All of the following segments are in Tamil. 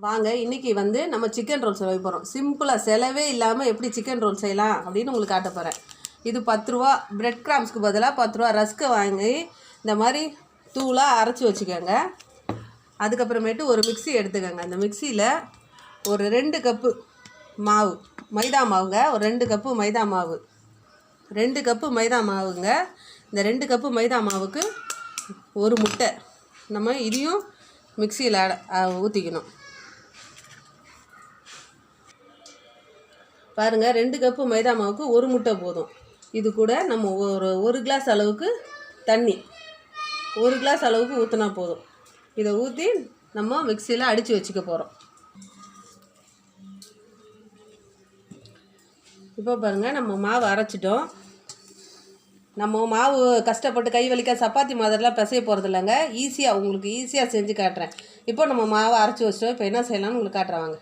வாங்க இன்றைக்கி வந்து நம்ம சிக்கன் ரோல் செய்ய போகிறோம். சிம்பிளாக செலவே இல்லாமல் எப்படி சிக்கன் ரோல் செய்யலாம் அப்படின்னு உங்களுக்கு காட்ட போகிறேன். இது 10 ரூபா பிரெட் கிராம்ஸ்க்கு பதிலாக 10 ரூபா ரஸ்க்கை வாங்கி இந்த மாதிரி தூளாக அரைச்சி வச்சுக்கோங்க. அதுக்கப்புறமேட்டு ஒரு மிக்ஸி எடுத்துக்கோங்க. அந்த மிக்ஸியில் ஒரு 2 கப்பு மாவு மைதா மாவுங்க, ஒரு 2 கப்பு மைதா மாவு, 2 கப்பு மைதா மாவுங்க. இந்த 2 கப்பு மைதா மாவுக்கு ஒரு முட்டை நம்ம இதையும் மிக்ஸியில் ஊற்றிக்கணும். பாருங்கள், 2 கப்பு மைதா மாவுக்கு ஒரு முட்டை போதும். இது கூட நம்ம ஒரு கிளாஸ் அளவுக்கு தண்ணி, 1 கிளாஸ் அளவுக்கு ஊற்றினா போதும். இதை ஊற்றி நம்ம மிக்சியில் அடித்து வச்சுக்க போகிறோம். இப்போ பாருங்கள், நம்ம மாவு அரைச்சிட்டோம். நம்ம மாவு கஷ்டப்பட்டு கை வலிக்க சப்பாத்தி மாதிரிலாம் பிசைய போகிறது இல்லைங்க. ஈஸியாக உங்களுக்கு ஈஸியாக செஞ்சு காட்டுறேன். இப்போ நம்ம மாவை அரைச்சி வச்சிட்டோம். இப்போ என்ன செய்யலாம்னு உங்களுக்கு காட்டுறாங்க.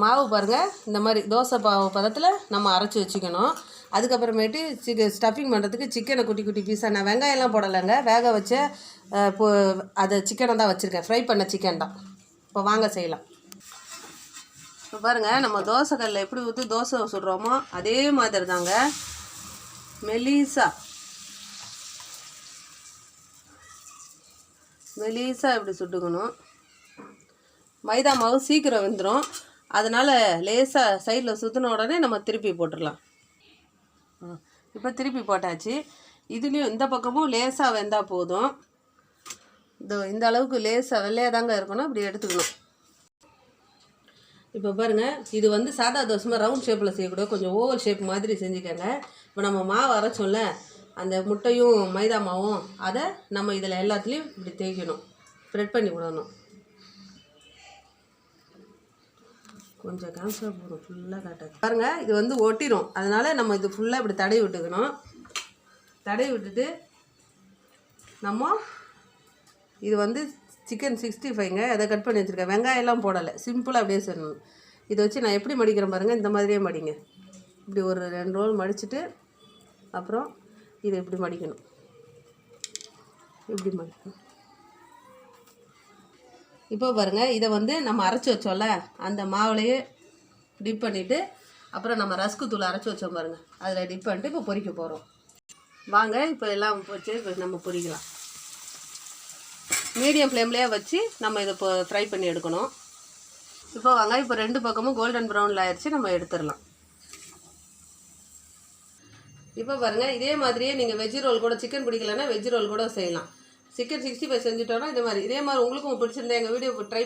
மாவு பாருங்கள், இந்த மாதிரி தோசை பாவு பதத்தில் நம்ம அரைச்சி வச்சுக்கணும். அதுக்கப்புறமேட்டு ஸ்டஃபிங் பண்ணுறதுக்கு சிக்கனை குட்டி குட்டி பீஸாக, நான் வெங்காயம்லாம் போடலைங்க, வேக வச்ச அதை சிக்கனை தான் வச்சுருக்கேன், ஃப்ரை பண்ண சிக்கன் தான். இப்போ வாங்க செய்யலாம். இப்போ பாருங்கள், நம்ம தோசைக்கல்லில் எப்படி ஊற்றி தோசை சுடுறோமோ அதே மாதிரி தாங்க மெலிசாக இப்படி சுட்டுக்கணும். மைதா மாவு சீக்கிரம் வெந்துடும், அதனால் லேசாக சைடில் சுற்றின உடனே நம்ம திருப்பி போட்டுடலாம். இப்போ திருப்பி போட்டாச்சு. இதுலேயும் இந்த பக்கமும் லேசாக வெந்தால் போதும். இந்த அளவுக்கு லேசாக வெள்ளையாக தாங்க இருக்கணும், இப்படி எடுத்துக்கணும். இப்போ பாருங்கள், இது வந்து சாதா தோசை ரவுண்ட் ஷேப்பில் செய்யக்கூட கொஞ்சம் ஓவல் ஷேப் மாதிரி செஞ்சுக்கோங்க. இப்போ நம்ம மாவு அரைச்சோம்ல, அந்த முட்டையும் மைதா மாவும் அதை நம்ம இதில் எல்லாத்துலேயும் இப்படி தேய்க்கணும், ஸ்ப்ரெட் பண்ணி விடணும். கொஞ்சம் காமிச்சா போதும், ஃபுல்லாக காட்டாது. பாருங்கள், இது வந்து ஒட்டிடும், அதனால் நம்ம இது ஃபுல்லாக இப்படி தடவி விட்டுக்கணும். தடவி விட்டுட்டு நம்ம இது வந்து சிக்கன் 65ங்க, அதை கட் பண்ணி வச்சுருக்கேன். வெங்காயம்லாம் போடலை, சிம்பிளாக அப்படியே செய்யணும். இதை வச்சு நான் எப்படி மடிக்கிறேன் பாருங்கள், இந்த மாதிரியே மடிங்க. இப்படி ஒரு 2 ரோல் மடிச்சுட்டு அப்புறம் இதை இப்படி மடிக்கணும், இப்படி மடிக்கணும். இப்போ பாருங்கள், இதை வந்து நம்ம அரைச்சி வச்சோம்ல, அந்த மாவுலையே டிப் பண்ணிவிட்டு அப்புறம் நம்ம ரஸ்க்கு தூள் அரைச்சி வச்சோம் பாருங்கள், அதில் டிப் பண்ணிட்டு இப்போ பொரிக்க போகிறோம். வாங்க இப்போ எல்லாம் வச்சு இப்போ நம்ம பொரிக்கலாம். மீடியம் ஃப்ளேம்லேயே வச்சு நம்ம இதை இப்போ ஃப்ரை பண்ணி எடுக்கணும். இப்போ வாங்க, இப்போ 2 பக்கமும் கோல்டன் ப்ரௌனில் ஆயிடுச்சு, நம்ம எடுத்துடலாம். இப்போ பாருங்கள், இதே மாதிரியே நீங்கள் வெஜ் ரோல் கூட, சிக்கன் பிடிக்கலன்னா வெஜ் ரோல் கூட செய்யலாம். சிக்கன் 65 செஞ்சுட்டோன்னா இதே மாதிரி உங்களுக்கும் பிடிச்சிருந்தா எங்கள் வீடியோ ட்ரை